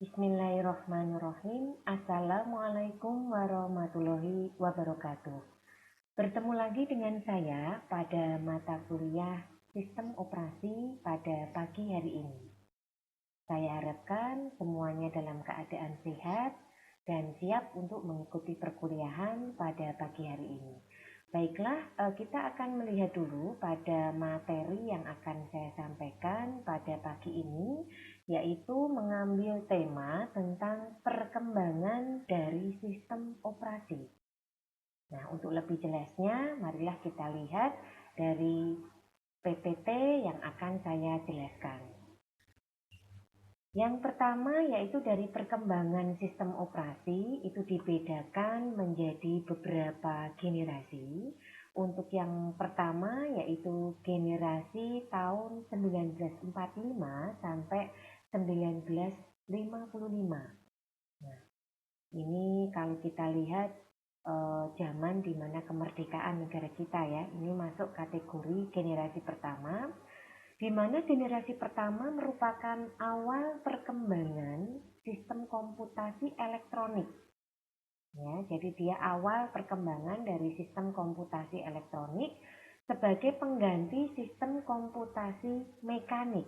Bismillahirrahmanirrahim. Assalamualaikum warahmatullahi wabarakatuh. Bertemu lagi dengan saya pada mata kuliah Sistem Operasi pada pagi hari ini. Saya harapkan semuanya dalam keadaan sehat dan siap untuk mengikuti perkuliahan pada pagi hari ini. Baiklah, kita akan melihat dulu pada materi yang akan saya sampaikan pada pagi ini, yaitu mengambil tema tentang perkembangan dari sistem operasi. Nah, untuk lebih jelasnya, marilah kita lihat dari PPT yang akan saya jelaskan. Yang pertama yaitu dari perkembangan sistem operasi itu dibedakan menjadi beberapa generasi. Untuk yang pertama yaitu generasi tahun 1945 sampai 1955. Nah, ini kalau kita lihat zaman dimana kemerdekaan negara kita ya, ini masuk kategori generasi pertama, di mana generasi pertama merupakan awal perkembangan sistem komputasi elektronik. Ya, jadi dia awal perkembangan dari sistem komputasi elektronik sebagai pengganti sistem komputasi mekanik.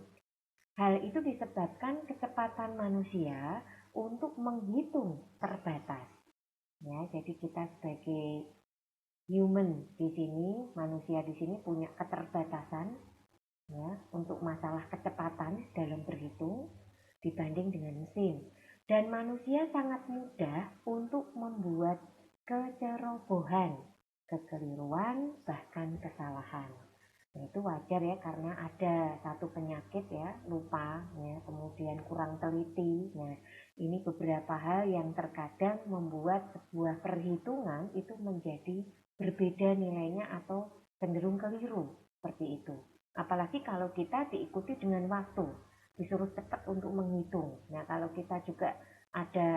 Hal itu disebabkan kecepatan manusia untuk menghitung terbatas. Ya, jadi kita sebagai human di sini, manusia di sini punya keterbatasan ya untuk masalah kecepatan dalam berhitung dibanding dengan mesin, dan manusia sangat mudah untuk membuat kecerobohan, kekeliruan, bahkan kesalahan. Nah, itu wajar ya, karena ada satu penyakit ya, lupa ya, kemudian kurang teliti. Nah, ini beberapa hal yang terkadang membuat sebuah perhitungan itu menjadi berbeda nilainya atau cenderung keliru seperti itu. Apalagi kalau kita diikuti dengan waktu, disuruh cepat untuk menghitung. Nah, kalau kita juga ada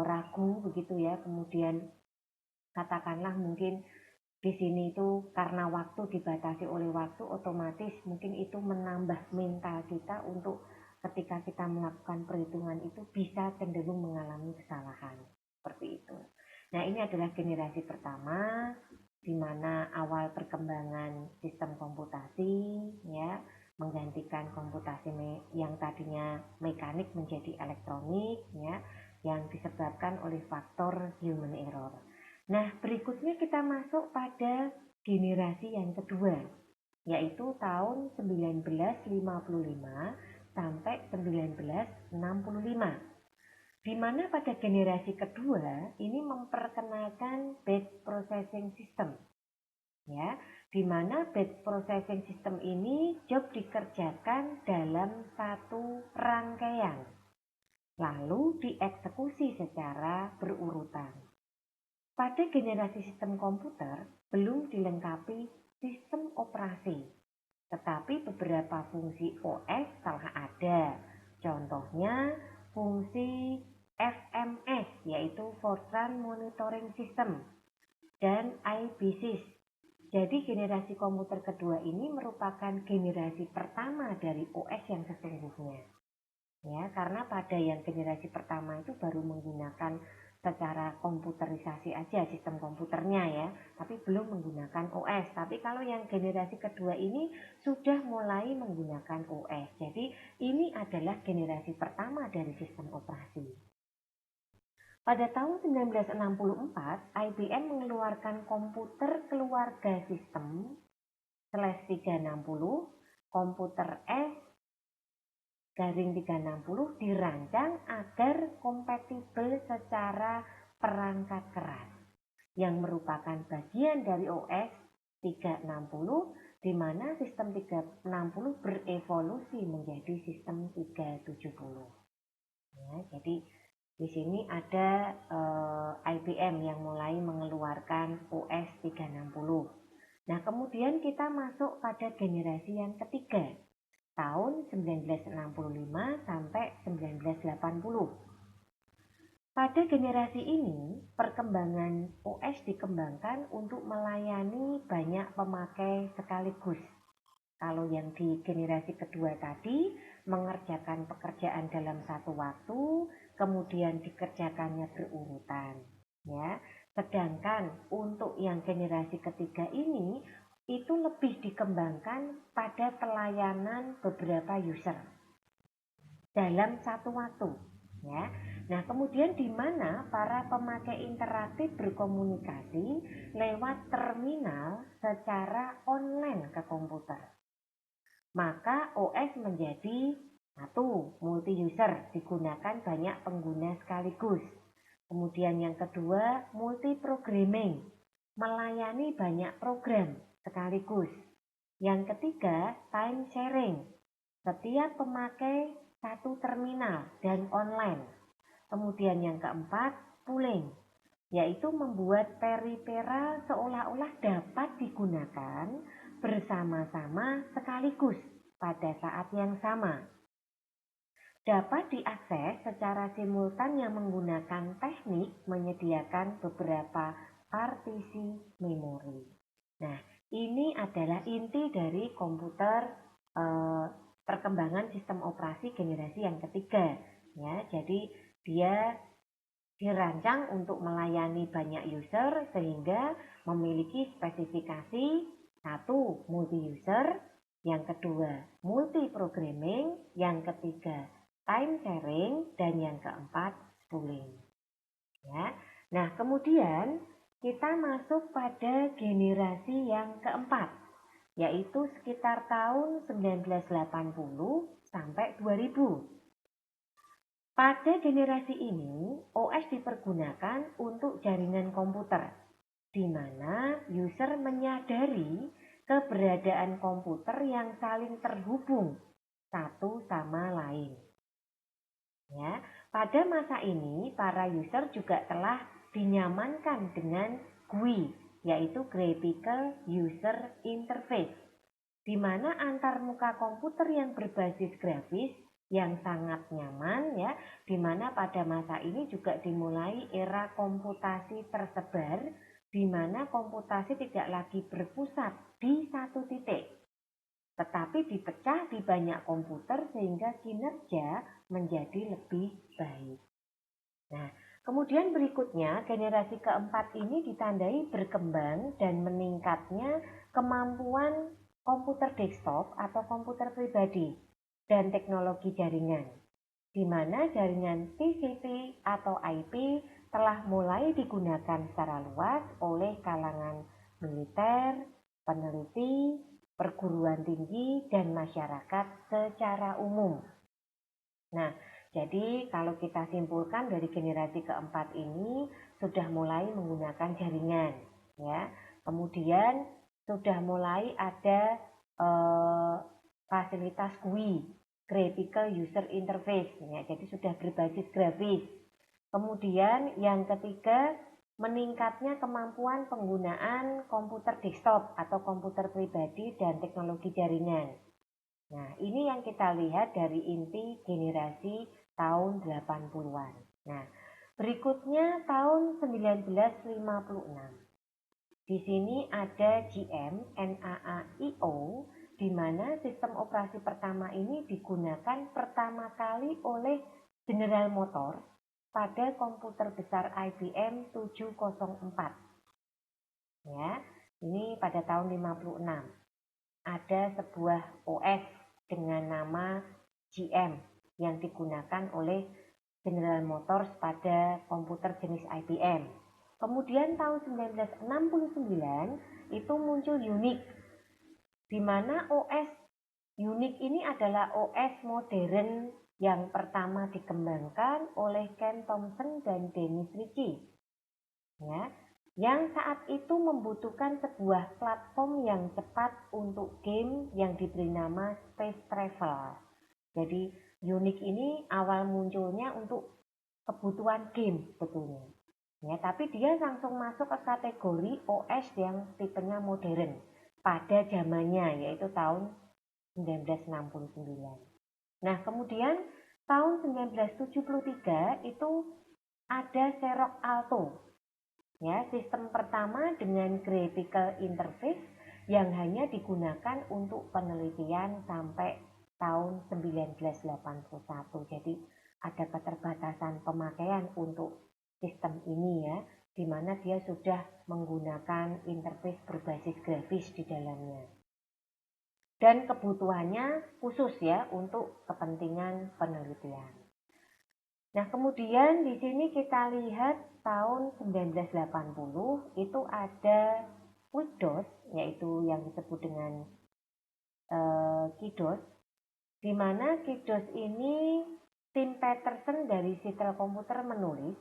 ragu begitu ya, kemudian katakanlah mungkin di sini itu karena waktu dibatasi oleh waktu, otomatis mungkin itu menambah mental kita untuk ketika kita melakukan perhitungan itu bisa cenderung mengalami kesalahan. Seperti itu. Nah, ini adalah generasi pertama, di mana awal perkembangan sistem komputasi ya menggantikan komputasi yang tadinya mekanik menjadi elektronik ya, yang disebabkan oleh faktor human error. Nah, berikutnya kita masuk pada generasi yang kedua, yaitu tahun 1955 sampai 1965. Di mana pada generasi kedua ini memperkenalkan batch processing system. Ya, di mana batch processing system ini job dikerjakan dalam satu rangkaian, lalu dieksekusi secara berurutan. Pada generasi sistem komputer belum dilengkapi sistem operasi, tetapi beberapa fungsi OS telah ada. Contohnya fungsi FMS, yaitu Fortran Monitoring System, dan IBSys. Jadi generasi komputer kedua ini merupakan generasi pertama dari OS yang sesungguhnya. Ya, karena pada yang generasi pertama itu baru menggunakan secara komputerisasi aja sistem komputernya ya, tapi belum menggunakan OS. Tapi kalau yang generasi kedua ini sudah mulai menggunakan OS. Jadi ini adalah generasi pertama dari sistem operasi. Pada tahun 1964, IBM mengeluarkan komputer keluarga sistem /360, komputer S-360 dirancang agar kompatibel secara perangkat keras, yang merupakan bagian dari OS 360, di mana sistem 360 berevolusi menjadi sistem 370. Ya, jadi di sini ada IBM yang mulai mengeluarkan OS 360. Nah, kemudian kita masuk pada generasi yang ketiga, tahun 1965 sampai 1980. Pada generasi ini, perkembangan OS dikembangkan untuk melayani banyak pemakai sekaligus. Kalau yang di generasi kedua tadi mengerjakan pekerjaan dalam satu waktu, kemudian dikerjakannya berurutan. Ya, sedangkan untuk yang generasi ketiga ini itu lebih dikembangkan pada pelayanan beberapa user dalam satu waktu. Ya, nah kemudian di mana para pemakai interaktif berkomunikasi lewat terminal secara online ke komputer. Maka OS menjadi satu, multi user, digunakan banyak pengguna sekaligus. Kemudian yang kedua, multi programming, melayani banyak program sekaligus. Yang ketiga, time sharing, setiap pemakai satu terminal dan online. Kemudian yang keempat, pooling, yaitu membuat peripheral seolah-olah dapat digunakan bersama-sama sekaligus pada saat yang sama. Dapat diakses secara simultan yang menggunakan teknik menyediakan beberapa partisi memori. Nah, ini adalah inti dari komputer perkembangan sistem operasi generasi yang ketiga. Ya, jadi dia dirancang untuk melayani banyak user sehingga memiliki spesifikasi satu, multi user, yang kedua multi programming, yang ketiga time sharing, dan yang keempat pooling. Ya. Nah, kemudian kita masuk pada generasi yang keempat, yaitu sekitar tahun 1980 sampai 2000. Pada generasi ini, OS dipergunakan untuk jaringan komputer, di mana user menyadari keberadaan komputer yang saling terhubung satu sama lain. Ya, pada masa ini, para user juga telah dinyamankan dengan GUI, yaitu Graphical User Interface, di mana antar muka komputer yang berbasis grafis yang sangat nyaman, ya, di mana pada masa ini juga dimulai era komputasi tersebar, di mana komputasi tidak lagi berpusat di satu titik, tetapi dipecah di banyak komputer sehingga kinerja menjadi lebih baik. Nah, kemudian berikutnya generasi keempat ini ditandai berkembang dan meningkatnya kemampuan komputer desktop atau komputer pribadi dan teknologi jaringan, di mana jaringan TCP atau IP telah mulai digunakan secara luas oleh kalangan militer, peneliti, perguruan tinggi, dan masyarakat secara umum. Nah, jadi kalau kita simpulkan dari generasi keempat ini sudah mulai menggunakan jaringan, ya. Kemudian sudah mulai ada fasilitas GUI, Graphical User Interface, ya. Jadi sudah berbasis grafis. Kemudian yang ketiga, meningkatnya kemampuan penggunaan komputer desktop atau komputer pribadi dan teknologi jaringan. Nah, ini yang kita lihat dari inti generasi tahun 80-an. Nah, berikutnya tahun 1956. Di sini ada GM NAAIO, di mana sistem operasi pertama ini digunakan pertama kali oleh General Motors pada komputer besar IBM 704. Ya, ini pada tahun 56. Ada sebuah OS dengan nama GM yang digunakan oleh General Motors pada komputer jenis IBM. Kemudian tahun 1969 itu muncul Unix, di mana OS Unix ini adalah OS modern yang pertama dikembangkan oleh Ken Thompson dan Dennis Ritchie. Ya, yang saat itu membutuhkan sebuah platform yang cepat untuk game yang diberi nama Space Travel. Jadi Unix ini awal munculnya untuk kebutuhan game sebetulnya. Ya, tapi dia langsung masuk ke kategori OS yang tipenya modern pada zamannya, yaitu tahun 1969. Nah, kemudian tahun 1973 itu ada Xerox Alto. Ya, sistem pertama dengan graphical interface yang hanya digunakan untuk penelitian sampai tahun 1981. Jadi ada keterbatasan pemakaian untuk sistem ini ya, di mana dia sudah menggunakan interface berbasis grafis di dalamnya. Dan kebutuhannya khusus ya untuk kepentingan penelitian. Nah, kemudian di sini kita lihat tahun 1980 itu ada QuickDOS, yaitu yang disebut dengan KeyDOS, di mana KeyDOS ini Tim Peterson dari Citrel Computer menulis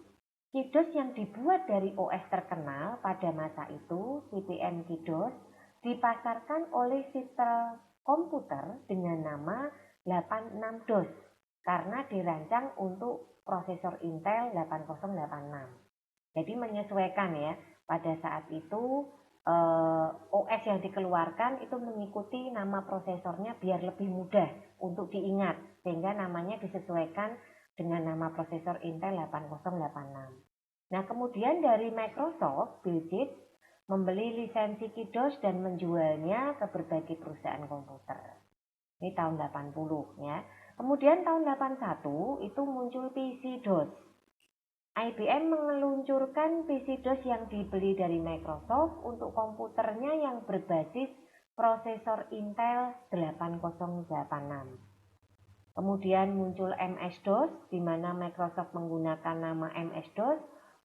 KeyDOS yang dibuat dari OS terkenal pada masa itu, CP/M KeyDOS, dipasarkan oleh Citrel Computer dengan nama 86DOS karena dirancang untuk prosesor Intel 8086. Jadi menyesuaikan ya, pada saat itu OS yang dikeluarkan itu mengikuti nama prosesornya biar lebih mudah untuk diingat, sehingga namanya disesuaikan dengan nama prosesor Intel 8086. Nah, kemudian dari Microsoft, Bill Gates membeli lisensi KeyDOS dan menjualnya ke berbagai perusahaan komputer. Ini tahun 80 ya. Kemudian tahun 81 itu muncul PC-DOS. IBM meluncurkan PC-DOS yang dibeli dari Microsoft untuk komputernya yang berbasis prosesor Intel 8086. Kemudian muncul MS-DOS, di mana Microsoft menggunakan nama MS-DOS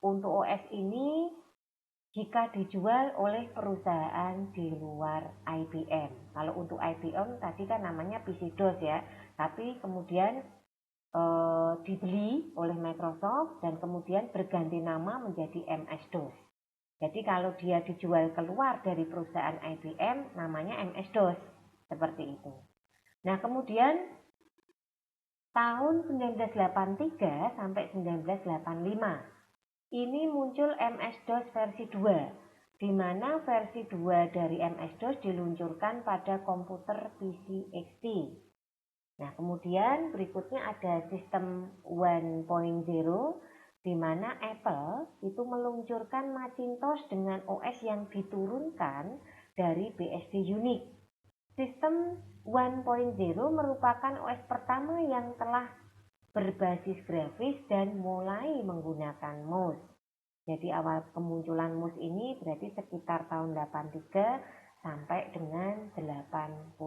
untuk OS ini jika dijual oleh perusahaan di luar IBM. Kalau untuk IBM tadi kan namanya PC-DOS ya, tapi kemudian dibeli oleh Microsoft dan kemudian berganti nama menjadi MS-DOS. Jadi kalau dia dijual keluar dari perusahaan IBM namanya MS-DOS, seperti itu. Nah, kemudian tahun 1983 sampai 1985 ini muncul MS-DOS versi 2, di mana versi 2 dari MS-DOS diluncurkan pada komputer PC XT. Nah, kemudian berikutnya ada sistem 1.0, di mana Apple itu meluncurkan Macintosh dengan OS yang diturunkan dari BSD Unix. Sistem 1.0 merupakan OS pertama yang telah berbasis grafis dan mulai menggunakan mouse. Jadi awal kemunculan mouse ini berarti sekitar tahun 83 sampai dengan 85.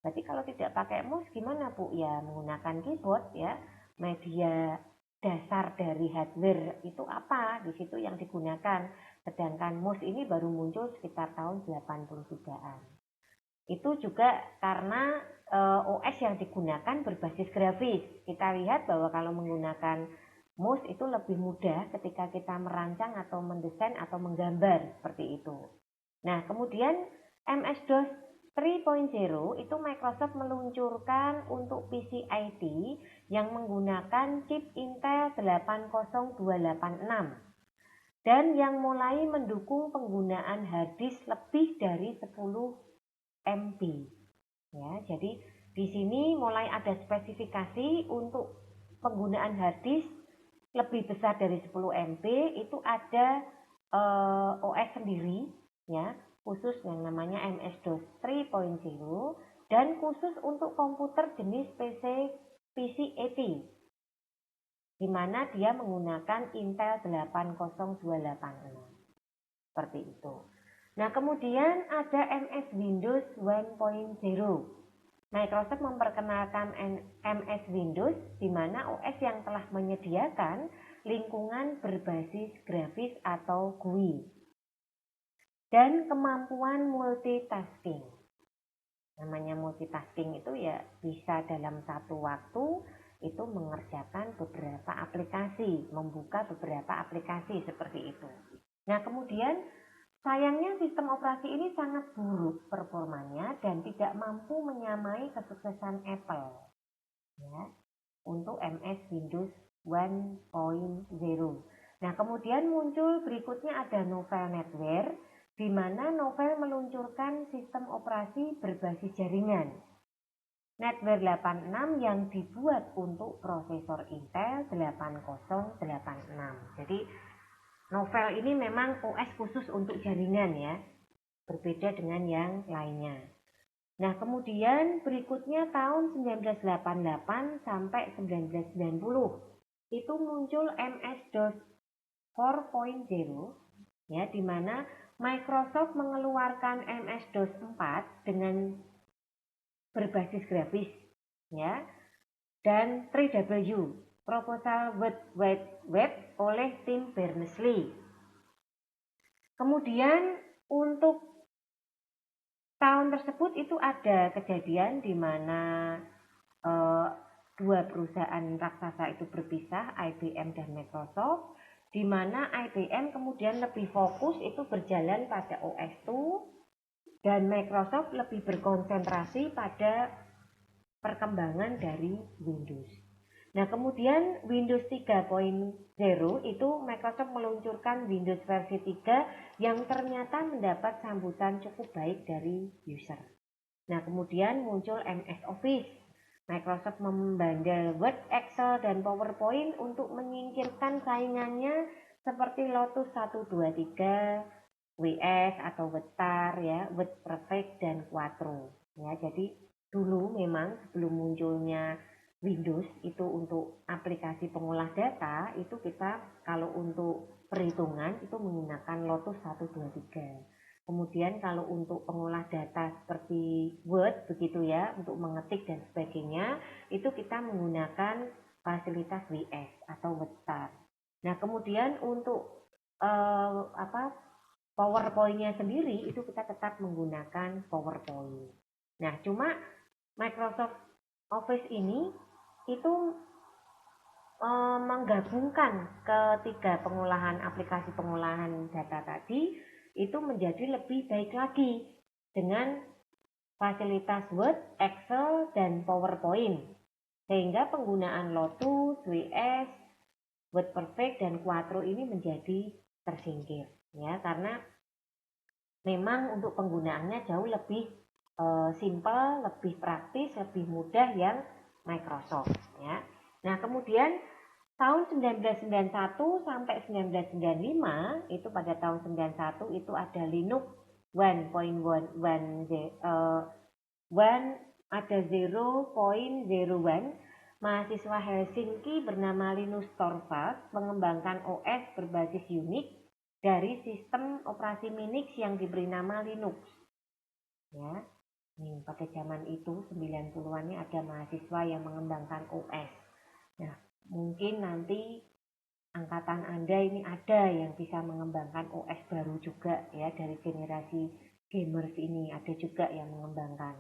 Berarti kalau tidak pakai mouse gimana Bu? Ya menggunakan keyboard ya. Media dasar dari hardware itu apa? Di situ yang digunakan. Sedangkan mouse ini baru muncul sekitar tahun 83-an. Itu juga karena OS yang digunakan berbasis grafis. Kita lihat bahwa kalau menggunakan mouse itu lebih mudah ketika kita merancang atau mendesain atau menggambar seperti itu. Nah, kemudian MS-DOS 3.0 itu Microsoft meluncurkan untuk PC IT yang menggunakan chip Intel 80286 dan yang mulai mendukung penggunaan harddisk lebih dari 10 MB. Ya, jadi di sini mulai ada spesifikasi untuk penggunaan harddisk lebih besar dari 10 MB itu ada OS sendiri ya, khusus yang namanya MS-DOS 3.0 dan khusus untuk komputer jenis PC-80 di mana dia menggunakan Intel 8028. Seperti itu. Nah, kemudian ada MS Windows 1.0. Microsoft memperkenalkan MS Windows di mana OS yang telah menyediakan lingkungan berbasis grafis atau GUI dan kemampuan multitasking. Namanya multitasking itu ya bisa dalam satu waktu itu mengerjakan beberapa aplikasi, membuka beberapa aplikasi seperti itu. Nah, kemudian sayangnya sistem operasi ini sangat buruk performanya dan tidak mampu menyamai kesuksesan Apple ya, untuk MS Windows 1.0. Nah, kemudian muncul berikutnya ada Novell NetWare, di mana Novell meluncurkan sistem operasi berbasis jaringan. NetWare 86 yang dibuat untuk prosesor Intel 8086. Jadi Novell ini memang OS khusus untuk jaringan ya, berbeda dengan yang lainnya. Nah, kemudian berikutnya tahun 1988 sampai 1990 itu muncul MS-DOS 4.0 ya, di mana Microsoft mengeluarkan MS-DOS 4 dengan berbasis grafis ya, dan 3W Proposal World Wide Web oleh Tim Berners-Lee. Kemudian untuk tahun tersebut itu ada kejadian di mana dua perusahaan raksasa itu berpisah, IBM dan Microsoft, di mana IBM kemudian lebih fokus itu berjalan pada OS2 dan Microsoft lebih berkonsentrasi pada perkembangan dari Windows. Nah, kemudian Windows 3.0 itu Microsoft meluncurkan Windows versi 3 yang ternyata mendapat sambutan cukup baik dari user. Nah, kemudian muncul MS Office. Microsoft membandel Word, Excel, dan PowerPoint untuk menyingkirkan saingannya seperti Lotus 123, WS atau WordStar ya, WordPerfect dan Quattro. Ya, jadi dulu memang sebelum munculnya Windows itu untuk aplikasi pengolah data itu kita kalau untuk perhitungan itu menggunakan Lotus 123. Kemudian kalau untuk pengolah data seperti Word begitu ya, untuk mengetik dan sebagainya, itu kita menggunakan fasilitas WS atau WordStar. Nah, kemudian untuk PowerPoint-nya sendiri itu kita tetap menggunakan PowerPoint. Nah, cuma Microsoft Office ini itu menggabungkan ketiga pengolahan aplikasi pengolahan data tadi itu menjadi lebih baik lagi dengan fasilitas Word, Excel, dan PowerPoint. Sehingga penggunaan Lotus, WS, WordPerfect, dan Quattro ini menjadi tersingkir. Ya, karena memang untuk penggunaannya jauh lebih simpel, lebih praktis, lebih mudah yang Microsoft. Ya. Nah, kemudian tahun 1991 sampai 1995 itu pada tahun 91 itu ada Linux 1.1 ada 0.01 mahasiswa Helsinki bernama Linus Torvalds mengembangkan OS berbasis Unix dari sistem operasi Minix yang diberi nama Linux. Ya. Pada zaman itu 90-an ada mahasiswa yang mengembangkan OS. Nah, mungkin nanti angkatan Anda ini ada yang bisa mengembangkan OS baru juga ya, dari generasi gamers ini ada juga yang mengembangkan.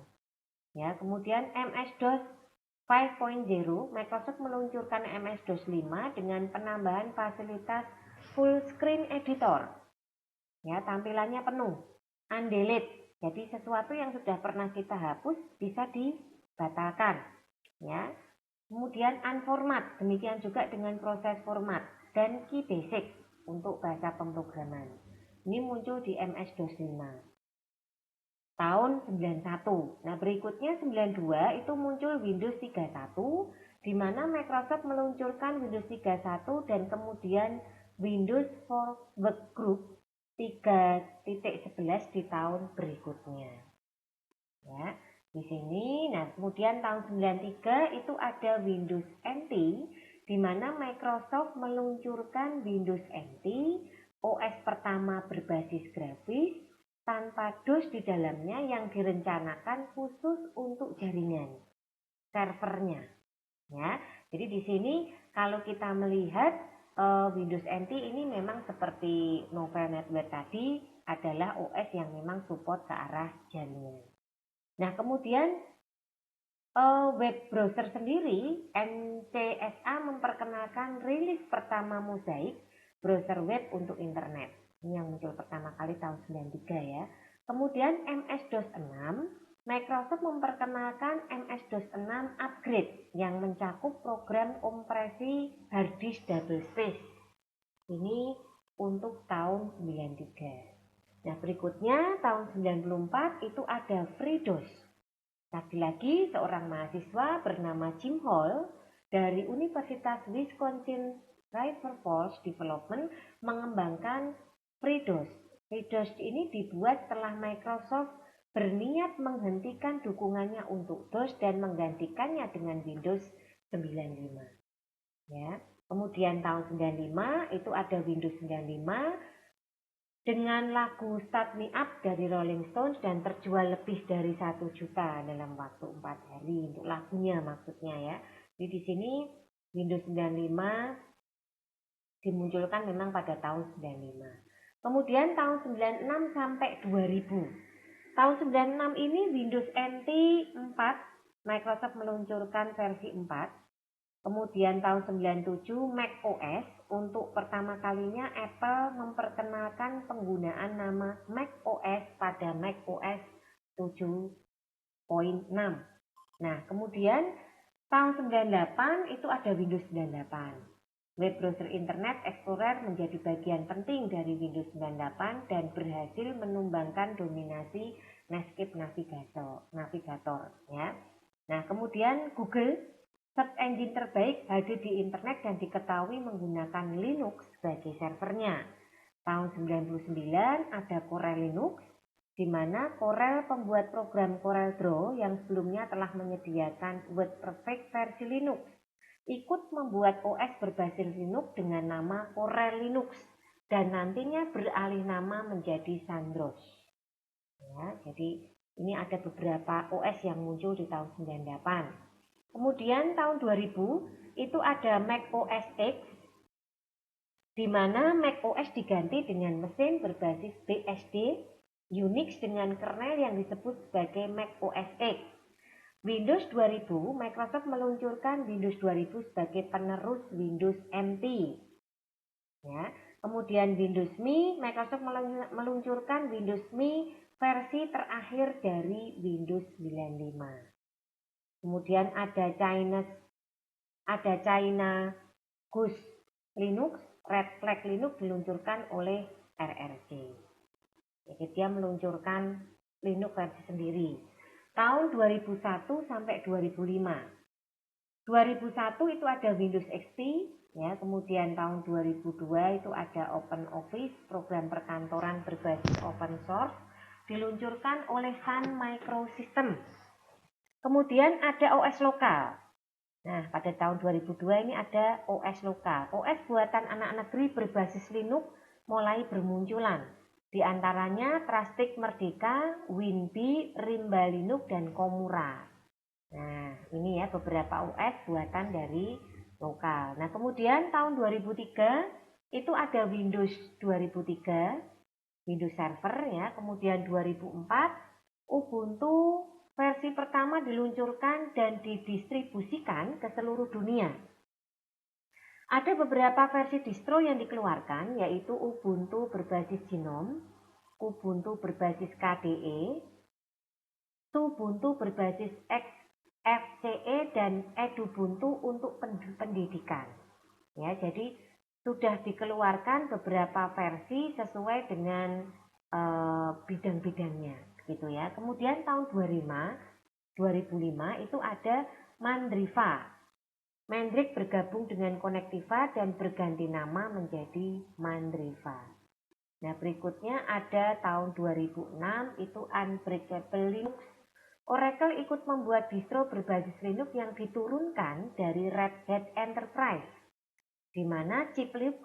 Ya, kemudian MS-DOS 5.0, Microsoft meluncurkan MS-DOS 5 dengan penambahan fasilitas full screen editor. Ya, tampilannya penuh, undelete. Jadi sesuatu yang sudah pernah kita hapus bisa dibatalkan. Ya. Kemudian unformat, demikian juga dengan proses format dan key basic untuk bahasa pemrograman. Ini muncul di MS-DOS 5 tahun 91. Nah, berikutnya 92 itu muncul Windows 31 di mana Microsoft meluncurkan Windows 31 dan kemudian Windows for Workgroup 3.11 di tahun berikutnya. Ya. Di sini, nah kemudian tahun 93 itu ada Windows NT, di mana Microsoft meluncurkan Windows NT, OS pertama berbasis grafis, tanpa DOS di dalamnya yang direncanakan khusus untuk jaringan, servernya. Ya, jadi di sini kalau kita melihat Windows NT ini memang seperti Novel Network tadi adalah OS yang memang support ke arah jaringan. Nah, kemudian web browser sendiri, NCSA memperkenalkan rilis pertama Mosaic, browser web untuk internet. Ini yang muncul pertama kali tahun 93 ya. Kemudian MS-DOS 6, Microsoft memperkenalkan MS-DOS 6 Upgrade yang mencakup program kompresi hard disk double space. Ini untuk tahun 93. Nah, berikutnya tahun 94 itu ada FreeDOS. Lagi-lagi seorang mahasiswa bernama Jim Hall dari Universitas Wisconsin River Falls Development mengembangkan FreeDOS. FreeDOS ini dibuat setelah Microsoft berniat menghentikan dukungannya untuk DOS dan menggantikannya dengan Windows 95. Ya. Kemudian tahun 95 itu ada Windows 95 dengan lagu Start Me Up dari Rolling Stones dan terjual lebih dari 1 juta dalam waktu 4 hari untuk lagunya maksudnya ya. Jadi di sini Windows 95 dimunculkan memang pada tahun 95. Kemudian tahun 96 sampai 2000. Tahun 96 ini Windows NT 4, Microsoft meluncurkan versi 4. Kemudian tahun 97 Mac OS, untuk pertama kalinya Apple memperkenalkan penggunaan nama Mac OS pada Mac OS 7.6. Nah, kemudian tahun 98 itu ada Windows 98. Web browser Internet Explorer menjadi bagian penting dari Windows 98 dan berhasil menumbangkan dominasi Netscape Navigator ya. Nah, kemudian Google search engine terbaik hadir di internet dan diketahui menggunakan Linux sebagai servernya. Tahun 99 ada Corel Linux, di mana Corel pembuat program Corel Draw yang sebelumnya telah menyediakan WordPerfect versi Linux, ikut membuat OS berbasis Linux dengan nama Corel Linux dan nantinya beralih nama menjadi Sandros. Ya, jadi ini ada beberapa OS yang muncul di tahun 98. Kemudian tahun 2000 itu ada Mac OS X, di mana Mac OS diganti dengan mesin berbasis BSD, Unix dengan kernel yang disebut sebagai Mac OS X. Windows 2000, Microsoft meluncurkan Windows 2000 sebagai penerus Windows NT. Ya. Kemudian Windows Me, Microsoft meluncurkan Windows Me versi terakhir dari Windows 95. Kemudian ada China Goose Linux, Red Flag Linux diluncurkan oleh RRC. Jadi dia meluncurkan Linux versi sendiri. Tahun 2001 sampai 2005. 2001 itu ada Windows XP, ya. Kemudian tahun 2002 itu ada Open Office, program perkantoran berbasis open source, diluncurkan oleh Sun Microsystems. Kemudian ada OS lokal. Nah, pada tahun 2002 ini ada OS lokal. OS buatan anak negeri berbasis Linux mulai bermunculan. Di antaranya Trustic Merdeka, WinBee, Rimba Linux, dan Komura. Nah, ini ya beberapa OS buatan dari lokal. Nah, kemudian tahun 2003 itu ada Windows 2003, Windows Server ya. Kemudian 2004 Ubuntu versi pertama diluncurkan dan didistribusikan ke seluruh dunia. Ada beberapa versi distro yang dikeluarkan, yaitu Ubuntu berbasis Gnome, Ubuntu berbasis KDE, Ubuntu berbasis XFCE, dan Edubuntu untuk pendidikan. Ya, jadi sudah dikeluarkan beberapa versi sesuai dengan bidang-bidangnya. Gitu ya. Kemudian tahun 2005 itu ada Mandriva. Mandrake bergabung dengan Connectiva dan berganti nama menjadi Mandriva. Nah, berikutnya ada tahun 2006 itu Unbreakable Linux. Oracle ikut membuat distro berbasis Linux yang diturunkan dari Red Hat Enterprise, di mana Chiplook,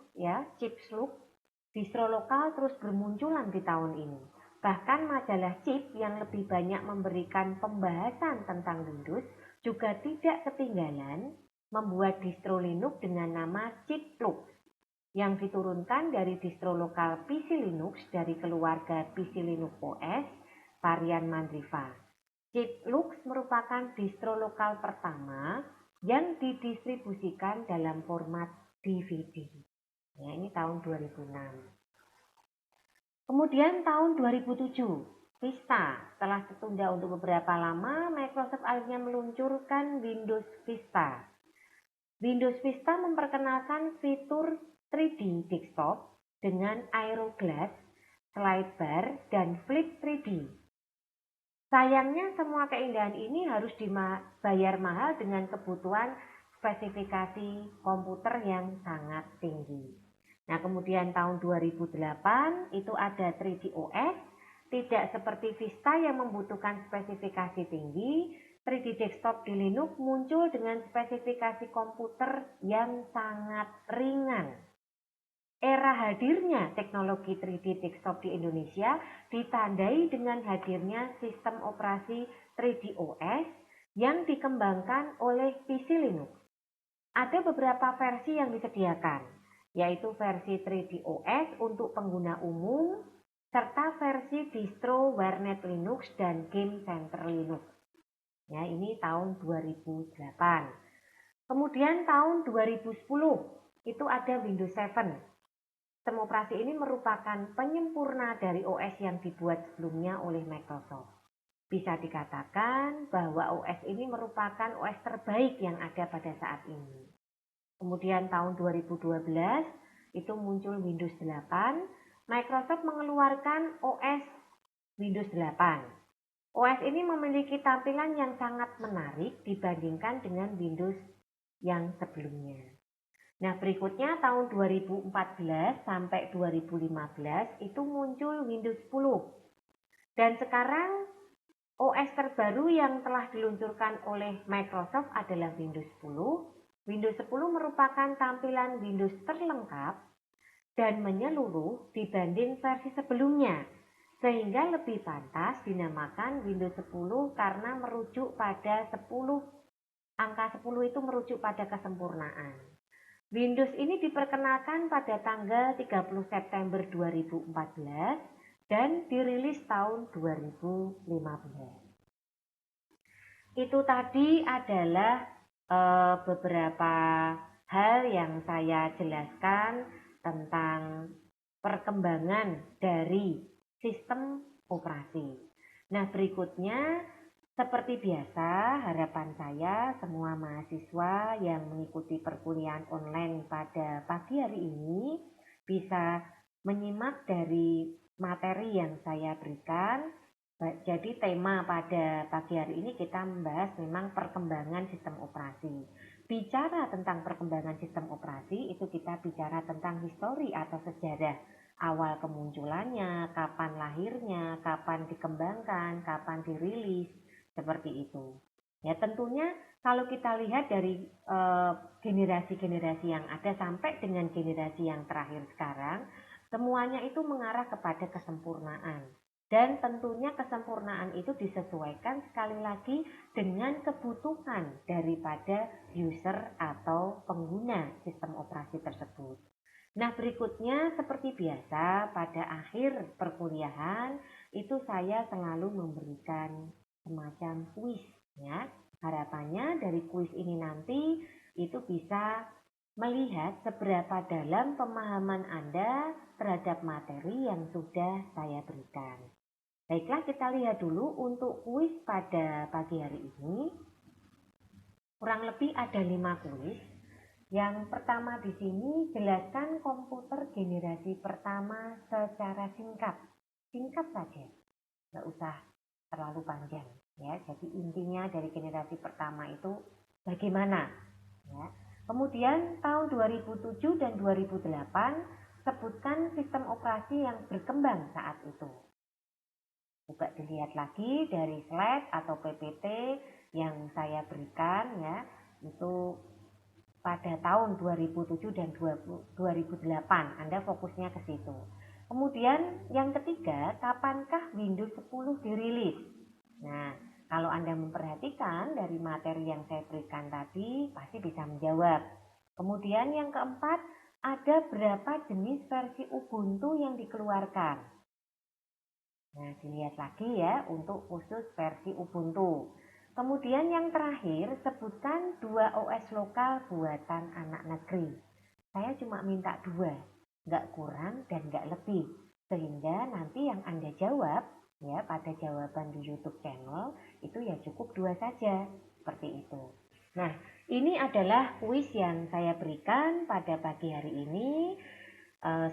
distro lokal terus bermunculan di tahun ini. Bahkan majalah Chip yang lebih banyak memberikan pembahasan tentang Windows juga tidak ketinggalan membuat distro Linux dengan nama Chiplook yang diturunkan dari distro lokal PC Linux dari keluarga PC Linux OS varian Mandriva. Chiplook merupakan distro lokal pertama yang didistribusikan dalam format DVD. Ya, ini tahun 2006. Kemudian tahun 2007, Vista. Setelah tertunda untuk beberapa lama, Microsoft akhirnya meluncurkan Windows Vista. Windows Vista memperkenalkan fitur 3D desktop dengan Aero Glass, slide bar, dan flip 3D. Sayangnya semua keindahan ini harus dibayar mahal dengan kebutuhan spesifikasi komputer yang sangat tinggi. Nah, kemudian tahun 2008 itu ada 3D OS Tidak seperti Vista yang membutuhkan spesifikasi tinggi, 3D Desktop di Linux muncul dengan spesifikasi komputer yang sangat ringan. Era hadirnya teknologi 3D Desktop di Indonesia ditandai dengan hadirnya sistem operasi 3DOS yang dikembangkan oleh PC Linux. Ada beberapa versi yang disediakan, yaitu versi 3DOS untuk pengguna umum, serta versi distro Warnet Linux dan Game Center Linux. Ya, ini tahun 2008. Kemudian tahun 2010 itu ada Windows 7. Sistem operasi ini merupakan penyempurna dari OS yang dibuat sebelumnya oleh Microsoft. Bisa dikatakan bahwa OS ini merupakan OS terbaik yang ada pada saat ini. Kemudian tahun 2012 itu muncul Windows 8. Microsoft mengeluarkan OS Windows 8. OS ini memiliki tampilan yang sangat menarik dibandingkan dengan Windows yang sebelumnya. Nah, berikutnya tahun 2014 sampai 2015 itu muncul Windows 10. Dan sekarang OS terbaru yang telah diluncurkan oleh Microsoft adalah Windows 10. Windows 10 merupakan tampilan Windows terlengkap dan menyeluruh dibanding versi sebelumnya, sehingga lebih pantas dinamakan Windows 10 karena merujuk pada 10. Angka 10 itu merujuk pada kesempurnaan. Windows ini diperkenalkan pada tanggal 30 September 2014 dan dirilis tahun 2015. Itu tadi adalah beberapa hal yang saya jelaskan tentang perkembangan dari sistem operasi. Nah, berikutnya seperti biasa, harapan saya semua mahasiswa yang mengikuti perkuliahan online pada pagi hari ini bisa menyimak dari materi yang saya berikan. Jadi tema pada pagi hari ini kita membahas memang perkembangan sistem operasi. Bicara tentang perkembangan sistem operasi itu kita bicara tentang histori atau sejarah awal kemunculannya, kapan lahirnya, kapan dikembangkan, kapan dirilis, seperti itu. Ya, tentunya kalau kita lihat dari generasi-generasi yang ada sampai dengan generasi yang terakhir sekarang, semuanya itu mengarah kepada kesempurnaan. Dan tentunya kesempurnaan itu disesuaikan sekali lagi dengan kebutuhan daripada user atau pengguna sistem operasi tersebut. Nah, berikutnya seperti biasa pada akhir perkuliahan itu saya selalu memberikan semacam kuis ya. Harapannya dari kuis ini nanti itu bisa melihat seberapa dalam pemahaman Anda terhadap materi yang sudah saya berikan. Baiklah, kita lihat dulu untuk kuis pada pagi hari ini. Kurang lebih ada 5 kuis. Yang pertama di sini, jelaskan komputer generasi pertama secara singkat. Singkat saja, nggak usah terlalu panjang. Ya, jadi intinya dari generasi pertama itu bagaimana. Ya. Kemudian tahun 2007 dan 2008, sebutkan sistem operasi yang berkembang saat itu. Coba dilihat lagi dari slide atau PPT yang saya berikan ya, itu pada tahun 2007 dan 2008. Anda fokusnya ke situ. Kemudian yang ketiga, kapankah Windows 10 dirilis? Nah, kalau Anda memperhatikan dari materi yang saya berikan tadi, pasti bisa menjawab. Kemudian yang keempat, ada berapa jenis versi Ubuntu yang dikeluarkan? Nah, dilihat lagi ya untuk khusus versi Ubuntu. Kemudian yang terakhir, sebutkan 2 OS lokal buatan anak negeri. Saya cuma minta 2, nggak kurang dan nggak lebih. Sehingga nanti yang Anda jawab ya pada jawaban di YouTube channel itu ya cukup 2 saja, seperti itu. Nah, ini adalah kuis yang saya berikan pada pagi hari ini.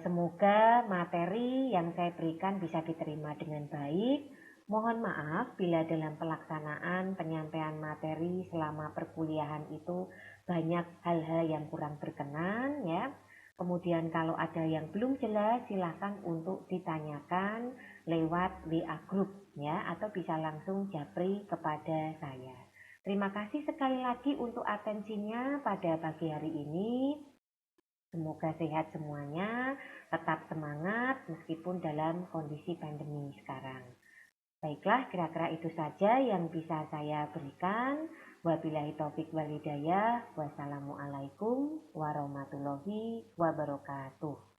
Semoga materi yang saya berikan bisa diterima dengan baik. Mohon maaf bila dalam pelaksanaan penyampaian materi selama perkuliahan itu banyak hal-hal yang kurang berkenan ya. Kemudian kalau ada yang belum jelas silahkan untuk ditanyakan lewat WA Group ya, atau bisa langsung japri kepada saya. Terima kasih sekali lagi untuk atensinya pada pagi hari ini. Semoga sehat semuanya, tetap semangat meskipun dalam kondisi pandemi sekarang. Baiklah, kira-kira itu saja yang bisa saya berikan. Wabillahi taufik wal hidayah. Wassalamualaikum warahmatullahi wabarakatuh.